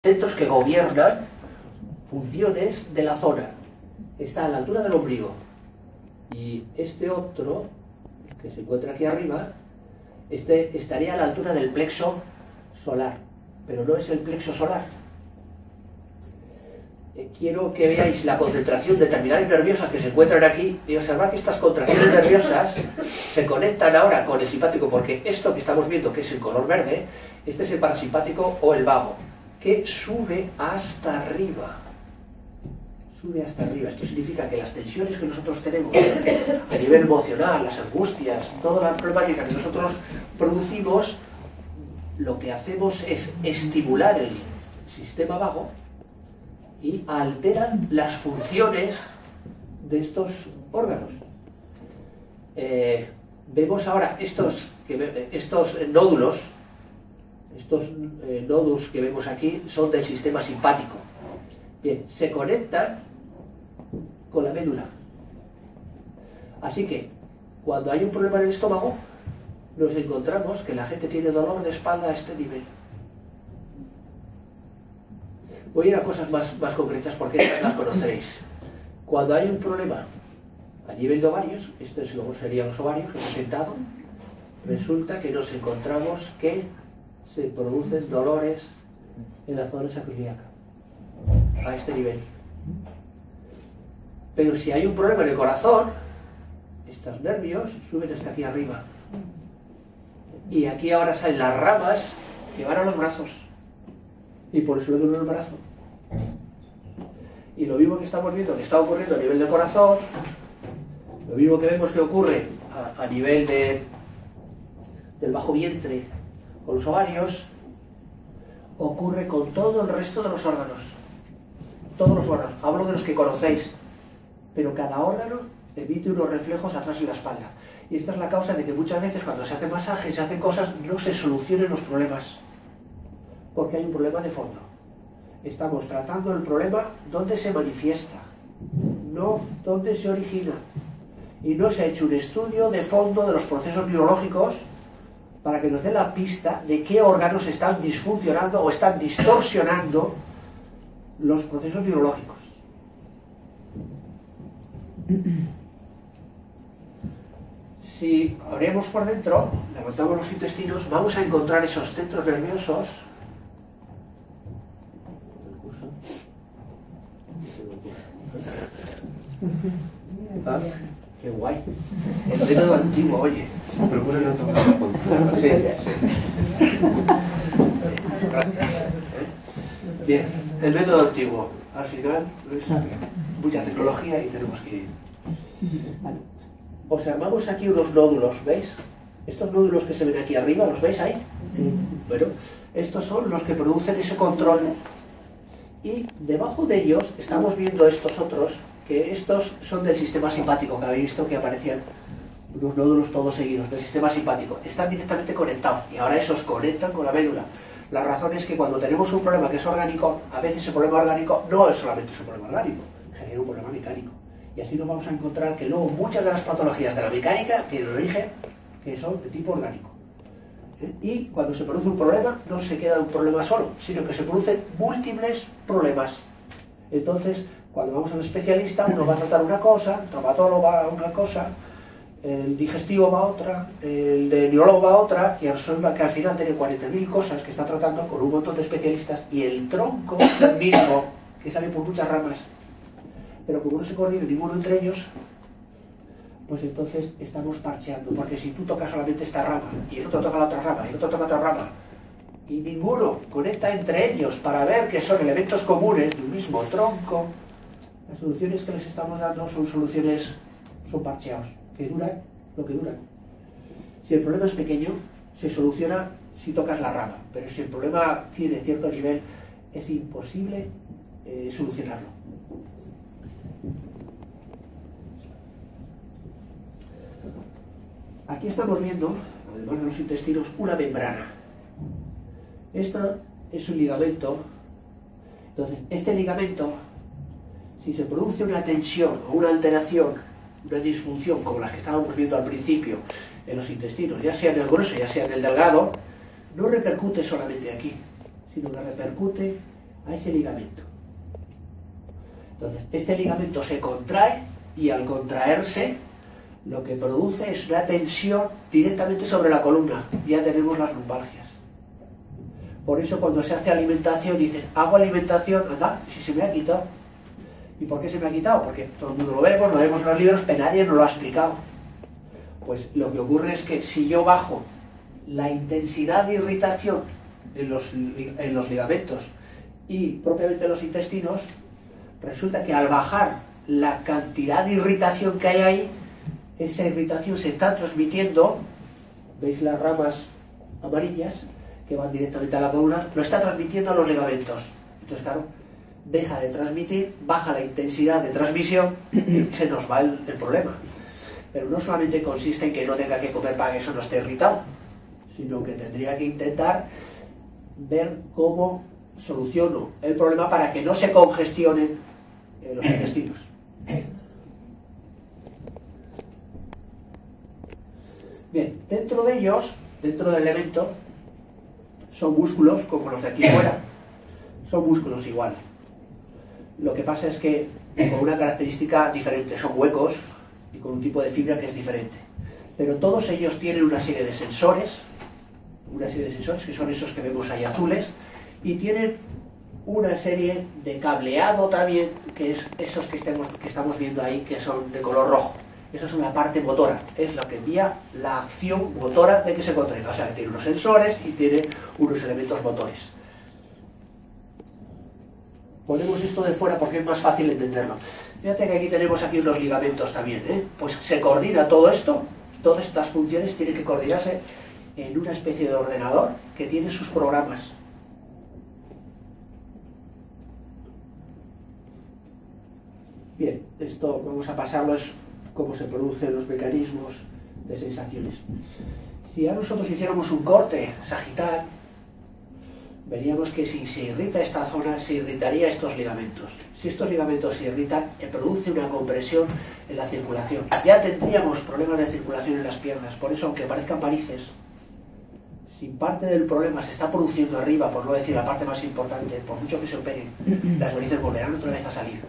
centros que gobiernan funciones de la zona. Está a la altura del ombligo. Y este otro, que se encuentra aquí arriba, este estaría a la altura del plexo solar, pero no es el plexo solar. Quiero que veáis la concentración de terminales nerviosas que se encuentran aquí y observar que estas contracciones nerviosas se conectan ahora con el simpático, porque esto que estamos viendo, que es el color verde, este es el parasimpático o el vago, que sube hasta arriba. Sube hasta arriba. Esto significa que las tensiones que nosotros tenemos a nivel emocional, las angustias, toda la problemática que nosotros producimos, lo que hacemos es estimular el sistema vago y alteran las funciones de estos órganos. Vemos ahora estos nódulos, nódulos que vemos aquí son del sistema simpático. Bien, se conectan con la médula. Así que, cuando hay un problema en el estómago, nos encontramos que la gente tiene dolor de espalda a este nivel. Voy a ir a cosas más concretas porque estas las conoceréis. Cuando hay un problema a nivel de ovarios, estos serían los ovarios representados, resulta que nos encontramos que se producen dolores en la zona sacroiliaca, a este nivel. Pero si hay un problema en el corazón, estos nervios suben hasta aquí arriba. Y aquí ahora salen las ramas que van a los brazos. Y por eso le duele el brazo. Y lo mismo que estamos viendo que está ocurriendo a nivel del corazón, lo mismo que vemos que ocurre a nivel del bajo vientre con los ovarios, ocurre con todo el resto de los órganos. Todos los órganos. Hablo de los que conocéis. Pero cada órgano emite unos reflejos atrás en la espalda. Y esta es la causa de que muchas veces cuando se hacen masajes, se hacen cosas, no se solucionen los problemas. Porque hay un problema de fondo. Estamos tratando el problema donde se manifiesta, no donde se origina. Y no se ha hecho un estudio de fondo de los procesos neurológicos para que nos dé la pista de qué órganos están disfuncionando o están distorsionando los procesos neurológicos. Si abrimos por dentro, levantamos los intestinos, vamos a encontrar esos centros nerviosos. ¿Ah? Qué guay. El método antiguo, oye. Procura no tocar la punta. Sí, sí. Gracias. Bien, el método antiguo. Al final es mucha tecnología y tenemos que ir. Observamos aquí unos nódulos, ¿veis? Estos nódulos que se ven aquí arriba, ¿los veis ahí? Sí. Bueno, estos son los que producen ese control. Y debajo de ellos estamos viendo estos otros, que estos son del sistema simpático, que habéis visto que aparecían unos nódulos todos seguidos, del sistema simpático. Están directamente conectados y ahora esos conectan con la médula. La razón es que cuando tenemos un problema que es orgánico, a veces el problema orgánico no es solamente un problema orgánico, genera un problema mecánico. Y así nos vamos a encontrar que luego muchas de las patologías de la mecánica tienen origen que son de tipo orgánico. Y cuando se produce un problema, no se queda un problema solo, sino que se producen múltiples problemas. Entonces, cuando vamos a un especialista, uno va a tratar una cosa, el traumatólogo va a una cosa, el digestivo va a otra, el de neurólogo va a otra, y resulta que al final tiene 40.000 cosas que está tratando con un montón de especialistas, y el tronco es el mismo, que sale por muchas ramas. Pero como no se coordina ninguno entre ellos, pues entonces estamos parcheando, porque si tú tocas solamente esta rama, y el otro toca la otra rama, y el otro toca otra rama, y ninguno conecta entre ellos para ver que son elementos comunes de un mismo tronco, las soluciones que les estamos dando son parcheados, que duran lo que duran. Si el problema es pequeño, se soluciona si tocas la rama, pero si el problema tiene cierto nivel, es imposible solucionarlo. Aquí estamos viendo, además de los intestinos, una membrana. Esto es un ligamento. Entonces, este ligamento, si se produce una tensión o una alteración, una disfunción como las que estábamos viendo al principio en los intestinos, ya sea en el grueso, ya sea en el delgado, no repercute solamente aquí, sino que repercute a ese ligamento. Entonces, este ligamento se contrae y al contraerse lo que produce es una tensión directamente sobre la columna. Ya tenemos las lumbalgias. Por eso cuando se hace alimentación dices, hago alimentación, anda, si se me ha quitado. ¿Y por qué se me ha quitado? Porque todo el mundo lo vemos en los libros, pero nadie nos lo ha explicado. Pues lo que ocurre es que si yo bajo la intensidad de irritación en los ligamentos y propiamente en los intestinos, resulta que al bajar la cantidad de irritación que hay ahí, esa irritación se está transmitiendo, ¿veis las ramas amarillas que van directamente a la columna? Lo está transmitiendo a los ligamentos. Entonces, claro, deja de transmitir, baja la intensidad de transmisión y se nos va el problema. Pero no solamente consiste en que no tenga que comer para que eso no esté irritado, sino que tendría que intentar ver cómo soluciono el problema para que no se congestionen los intestinos. Bien, dentro de ellos, dentro del elemento, son músculos como los de aquí fuera, son músculos igual. Lo que pasa es que con una característica diferente, son huecos y con un tipo de fibra que es diferente. Pero todos ellos tienen una serie de sensores que son esos que vemos ahí azules, y tienen una serie de cableado también, que es esos que estamos viendo ahí, que son de color rojo. Esa es una parte motora, es la que envía la acción motora de que se contraiga. O sea, que tiene unos sensores y tiene unos elementos motores. Ponemos esto de fuera porque es más fácil entenderlo. Fíjate que aquí tenemos unos ligamentos también, ¿eh? Pues se coordina todo esto, todas estas funciones tienen que coordinarse en una especie de ordenador que tiene sus programas. Bien, esto vamos a pasarlo, es cómo se producen los mecanismos de sensaciones. Si a nosotros hiciéramos un corte sagital, veríamos que si se irrita esta zona, se irritaría estos ligamentos. Si estos ligamentos se irritan, produce una compresión en la circulación. Ya tendríamos problemas de circulación en las piernas. Por eso, aunque parezcan varices, si parte del problema se está produciendo arriba, por no decir la parte más importante, por mucho que se operen, las varices volverán otra vez a salir.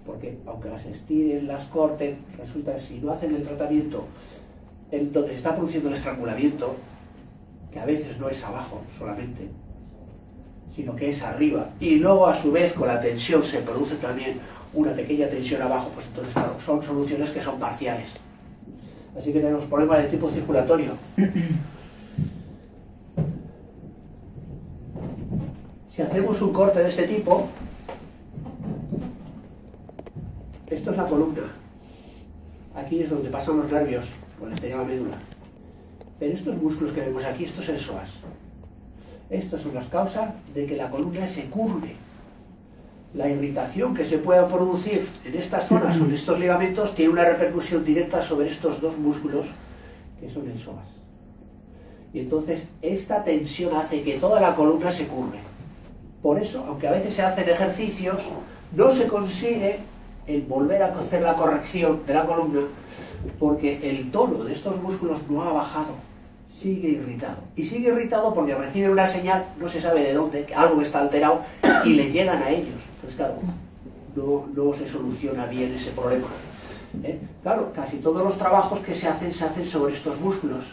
Porque aunque las estiren, las corten, resulta que si no hacen el tratamiento donde se está produciendo el estrangulamiento, que a veces no es abajo solamente, sino que es arriba, y luego a su vez con la tensión se produce también una pequeña tensión abajo, pues entonces claro, son soluciones que son parciales. Así que tenemos problemas de tipo circulatorio. Si hacemos un corte de este tipo, esto es la columna. Aquí es donde pasan los nervios, donde estaría la médula. Pero estos músculos que vemos aquí, esto es el psoas. Estas son las causas de que la columna se curve. La irritación que se pueda producir en estas zonas o en estos ligamentos tiene una repercusión directa sobre estos dos músculos que son el psoas. Y entonces esta tensión hace que toda la columna se curve. Por eso, aunque a veces se hacen ejercicios, no se consigue el volver a hacer la corrección de la columna porque el tono de estos músculos no ha bajado. Sigue irritado. Y sigue irritado porque recibe una señal, no se sabe de dónde, que algo está alterado, y le llegan a ellos. Entonces, claro, no se soluciona bien ese problema. Claro, casi todos los trabajos que se hacen sobre estos músculos,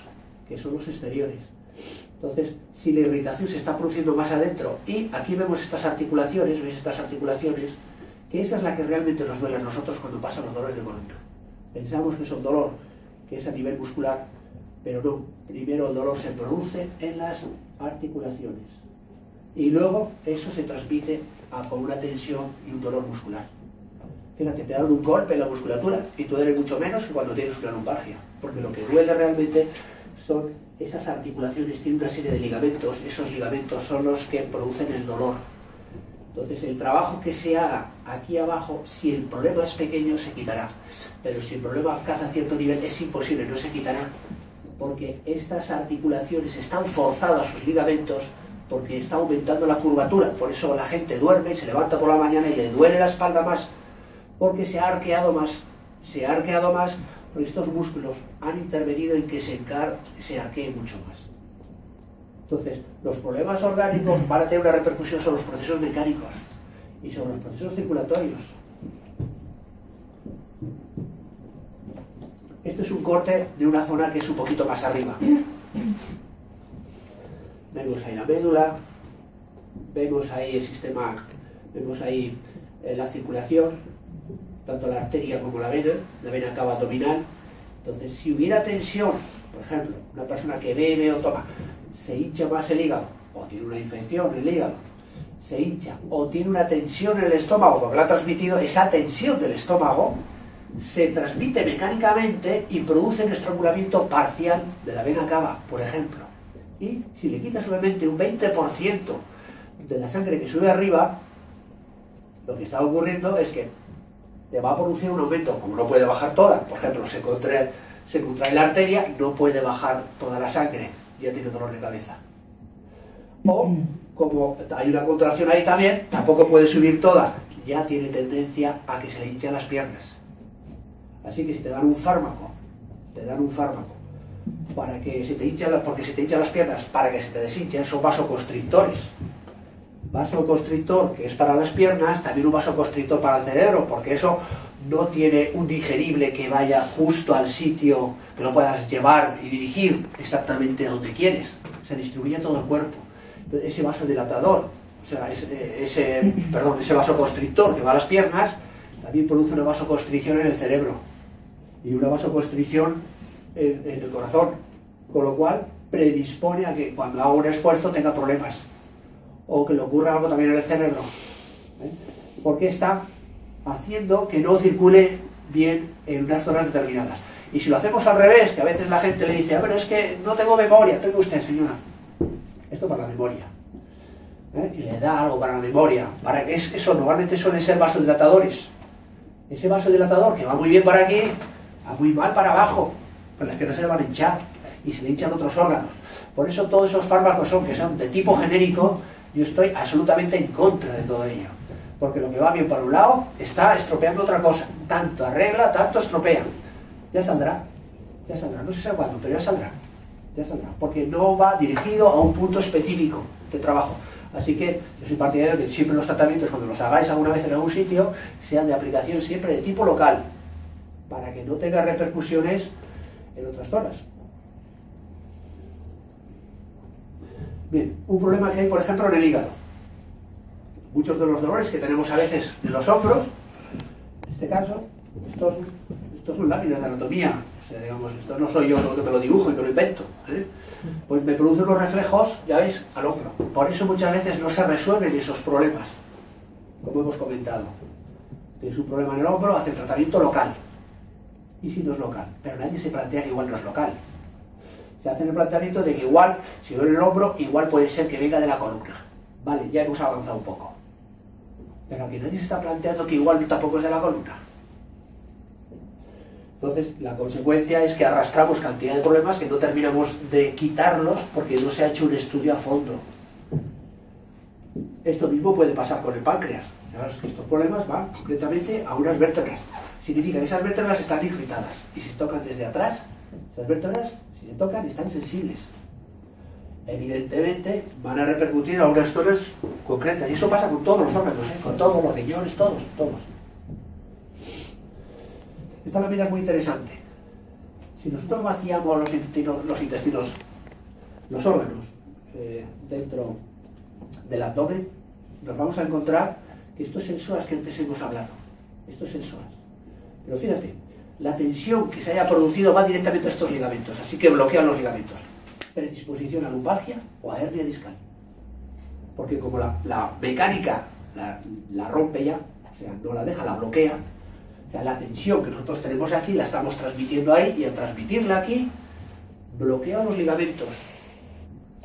que son los exteriores. Entonces, si la irritación se está produciendo más adentro, y aquí vemos estas articulaciones, ¿veis estas articulaciones? Que esa es la que realmente nos duele a nosotros cuando pasan los dolores de columna. Pensamos que es un dolor que es a nivel muscular, pero no. Primero el dolor se produce en las articulaciones y luego eso se transmite con una tensión y un dolor muscular. Fíjate, te dan un golpe en la musculatura y te duele mucho menos que cuando tienes una lumbalgia, porque lo que duele realmente son esas articulaciones, tienen una serie de ligamentos, esos ligamentos son los que producen el dolor. Entonces el trabajo que se haga aquí abajo, si el problema es pequeño, se quitará, pero si el problema alcanza cierto nivel, es imposible, no se quitará, porque estas articulaciones están forzadas, sus ligamentos, porque está aumentando la curvatura. Por eso la gente duerme, se levanta por la mañana y le duele la espalda más, porque se ha arqueado más. Se ha arqueado más porque estos músculos han intervenido en que se arquee mucho más. Entonces, los problemas orgánicos van a tener una repercusión sobre los procesos mecánicos. y sobre los procesos circulatorios. Esto es un corte de una zona que es un poquito más arriba. Vemos ahí la médula, vemos ahí el sistema, vemos ahí la circulación, tanto la arteria como la vena cava abdominal. Entonces, si hubiera tensión, por ejemplo, una persona que bebe o toma, se hincha más el hígado, o tiene una infección en el hígado, se hincha, o tiene una tensión en el estómago, porque la ha transmitido, esa tensión del estómago se transmite mecánicamente y produce un estrangulamiento parcial de la vena cava, por ejemplo. Y si le quitas solamente un 20% de la sangre que sube arriba, lo que está ocurriendo es que te va a producir un aumento, como no puede bajar toda, por ejemplo, se contrae la arteria, no puede bajar toda la sangre, ya tiene dolor de cabeza. O, como hay una contracción ahí también, tampoco puede subir toda, ya tiene tendencia a que se le hinchen las piernas. Así que si te dan un fármaco para que se te hinchen porque se te hinchan las piernas, para que se te deshinchen, son vasoconstrictores. Vasoconstrictor, que es para las piernas, también un vasoconstrictor para el cerebro, porque eso no tiene un digerible que vaya justo al sitio, que lo puedas llevar y dirigir exactamente a donde quieres. Se distribuye a todo el cuerpo. Entonces, ese vasodilatador, o sea, ese vasoconstrictor que va a las piernas, también produce una vasoconstricción en el cerebro y una vasoconstricción en el corazón, con lo cual predispone a que cuando haga un esfuerzo tenga problemas, o que le ocurra algo también en el cerebro, porque está haciendo que no circule bien en unas zonas determinadas. Y si lo hacemos al revés, que a veces la gente le dice, pero es que no tengo memoria, tenga usted, señora, esto para la memoria, y le da algo para la memoria, eso normalmente suelen ser vasodilatadores. Ese vasodilatador que va muy bien para aquí, va muy mal para abajo, con las que no se le van a hinchar, y se le hinchan otros órganos. Por eso todos esos fármacos que son de tipo genérico, yo estoy absolutamente en contra de todo ello, porque lo que va bien para un lado está estropeando otra cosa, tanto arregla, tanto estropea. Ya saldrá, no sé cuándo, pero ya saldrá, porque no va dirigido a un punto específico de trabajo. Así que yo soy partidario de que siempre los tratamientos, cuando los hagáis alguna vez en algún sitio, sean de aplicación siempre de tipo local, para que no tenga repercusiones en otras zonas. Bien, un problema que hay, por ejemplo, en el hígado. Muchos de los dolores que tenemos a veces en los hombros, en este caso, estos son láminas de anatomía. O sea, digamos, esto no soy yo que me lo dibujo y me lo invento, pues me producen unos reflejos, ya veis, al hombro. Por eso muchas veces no se resuelven esos problemas, como hemos comentado. Tienes un problema en el hombro, hace tratamiento local. Y si no es local, pero nadie se plantea que igual no es local. Se hace el planteamiento de que igual, si duele el hombro, igual puede ser que venga de la columna. Vale, ya hemos avanzado un poco. Pero aquí nadie se está planteando que igual tampoco es de la columna. Entonces, la consecuencia es que arrastramos cantidad de problemas que no terminamos de quitarlos porque no se ha hecho un estudio a fondo. Esto mismo puede pasar con el páncreas. Sabes que estos problemas van concretamente a unas vértebras. Significa que esas vértebras están irritadas. Y si se tocan desde atrás, esas vértebras, si se tocan, están sensibles. Evidentemente van a repercutir a unas zonas concretas. Y eso pasa con todos los órganos, con todos los riñones, todos. Esta lámina es muy interesante. Si nosotros vaciamos los intestinos, los órganos, dentro del abdomen, nos vamos a encontrar que esto es el psoas que antes hemos hablado. Esto es el psoas. Pero fíjate, la tensión que se haya producido va directamente a estos ligamentos, así que bloquean los ligamentos. Predisposición a lumbalgia o a hernia discal. Porque como la mecánica la rompe ya, o sea, no la deja, la bloquea, o sea, la tensión que nosotros tenemos aquí la estamos transmitiendo ahí, y al transmitirla aquí, bloquea los ligamentos.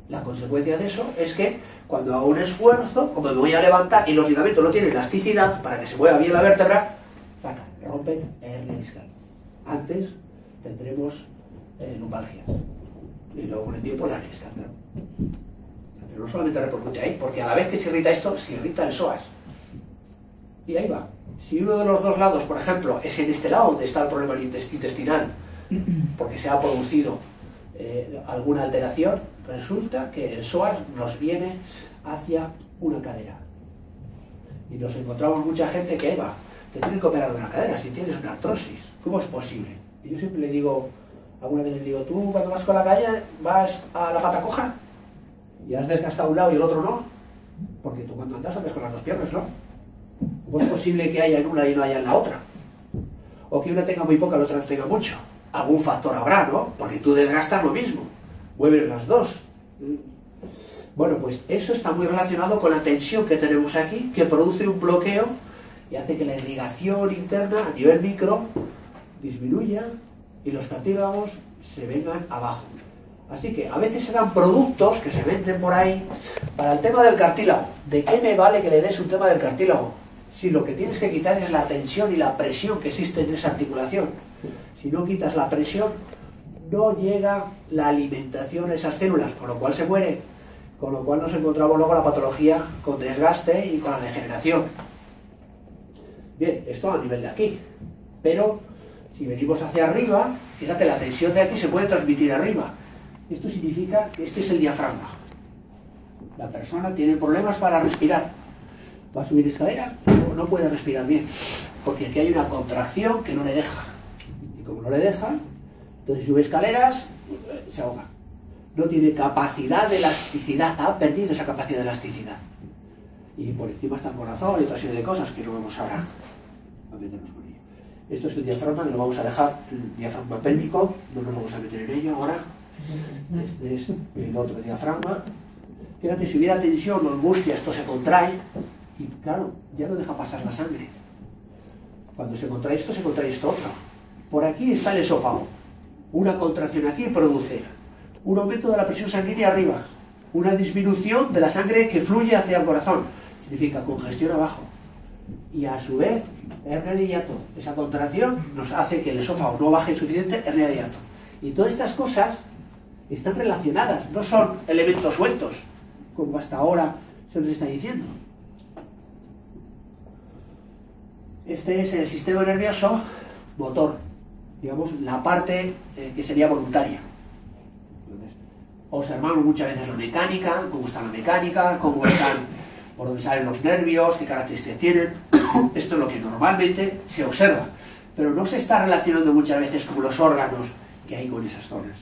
La consecuencia de eso es que cuando hago un esfuerzo, como me voy a levantar y los ligamentos no tienen elasticidad para que se mueva bien la vértebra, rompen hernia discal. Antes tendremos lumbalgias y luego con el tiempo la hernia discal, claro. Pero no solamente repercute ahí, porque a la vez que se irrita esto, se irrita el psoas. Y ahí va. Si uno de los dos lados, por ejemplo, es en este lado donde está el problema intestinal, porque se ha producido alguna alteración, resulta que el psoas nos viene hacia una cadera. Y nos encontramos mucha gente que, Eva, te tienen que operar de una cadera si tienes una artrosis. ¿Cómo es posible? Y yo siempre le digo, alguna vez les digo, tú cuando vas con la calle vas a la pata coja y has desgastado un lado y el otro no, porque tú cuando andas con las dos piernas, ¿no? ¿Cómo es posible que haya en una y no haya en la otra? O que una tenga muy poca y la otra tenga mucho. Algún factor habrá, ¿no? Porque tú desgastas lo mismo, mueves las dos. Bueno, pues eso está muy relacionado con la tensión que tenemos aquí, que produce un bloqueo y hace que la irrigación interna a nivel micro disminuya y los cartílagos se vengan abajo. Así que a veces se dan productos que se venden por ahí para el tema del cartílago. ¿De qué me vale que le des un tema del cartílago? Si lo que tienes que quitar es la tensión y la presión que existe en esa articulación. Si no quitas la presión, no llega la alimentación a esas células, con lo cual se muere. Con lo cual nos encontramos luego la patología con desgaste y con la degeneración. Bien, esto a nivel de aquí. Pero si venimos hacia arriba, fíjate, la tensión de aquí se puede transmitir arriba. Esto significa que este es el diafragma. La persona tiene problemas para respirar. Va a subir escaleras, pero no puede respirar bien. Porque aquí hay una contracción que no le deja. Y como no le deja, entonces sube escaleras, se ahoga. No tiene capacidad de elasticidad, ha perdido esa capacidad de elasticidad. Y por encima está el corazón y otra serie de cosas que no vamos ahora a meternos con ello. Esto es el diafragma, que lo vamos a dejar, el diafragma pélvico, no nos vamos a meter en ello ahora. Este es el otro diafragma. Fíjate, si hubiera tensión o angustia, esto se contrae y claro, ya no deja pasar la sangre. Cuando se contrae esto otro. Por aquí está el esófago. Una contracción aquí produce un aumento de la presión sanguínea arriba, una disminución de la sangre que fluye hacia el corazón, significa congestión abajo. Y a su vez, hernia de hiato. Esa contracción nos hace que el esófago no baje suficiente, hernia de hiato. Y todas estas cosas están relacionadas, no son elementos sueltos, como hasta ahora se nos está diciendo. Este es el sistema nervioso motor, digamos, la parte que sería voluntaria. Entonces, observamos muchas veces la mecánica, cómo está la mecánica, cómo están, por dónde salen los nervios, qué características tienen. Esto es lo que normalmente se observa, pero no se está relacionando muchas veces con los órganos que hay con esas zonas.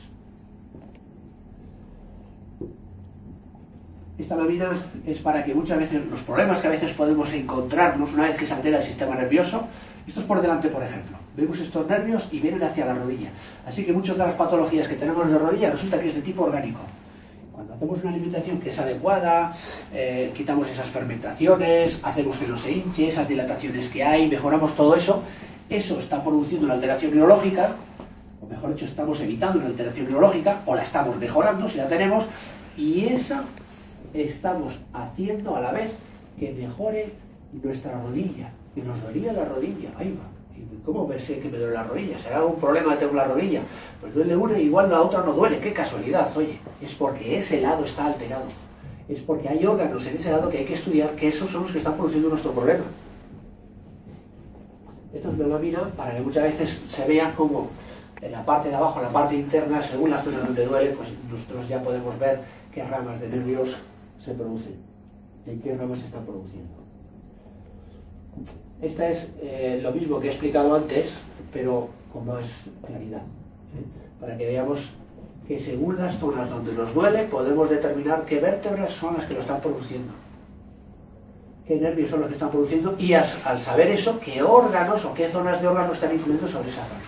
Esta lámina es para que muchas veces los problemas que a veces podemos encontrarnos una vez que se altera el sistema nervioso, esto es por delante, por ejemplo, vemos estos nervios y vienen hacia la rodilla, así que muchas de las patologías que tenemos de rodilla resulta que es de tipo orgánico. Cuando hacemos una alimentación que es adecuada, quitamos esas fermentaciones, hacemos que no se hinche, esas dilataciones que hay, mejoramos todo eso, eso está produciendo una alteración neurológica, o mejor dicho, estamos evitando una alteración neurológica, o la estamos mejorando si la tenemos, y esa estamos haciendo a la vez que mejore nuestra rodilla, que nos dolía la rodilla. Ahí va. ¿Cómo sé que me duele la rodilla? ¿Será algún problema que tengo la rodilla? Pues duele una y igual la otra no duele. ¡Qué casualidad! Oye, es porque ese lado está alterado. Es porque hay órganos en ese lado que hay que estudiar, que esos son los que están produciendo nuestro problema. Esto es una lámina para que muchas veces se vea como en la parte de abajo, en la parte interna, según las zonas donde duele, pues nosotros ya podemos ver qué ramas de nervios se producen, en qué ramas se están produciendo. Esta es lo mismo que he explicado antes, pero con más claridad, para que veamos que según las zonas donde nos duele podemos determinar qué vértebras son las que lo están produciendo, qué nervios son los que están produciendo, y al saber eso, qué órganos o qué zonas de órganos están influyendo sobre esa zona.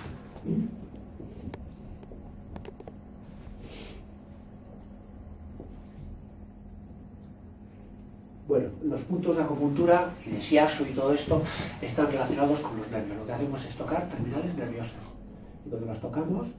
Bueno, los puntos de acupuntura y de shiatsu y todo esto están relacionados con los nervios. Lo que hacemos es tocar terminales nerviosas. Y cuando las tocamos,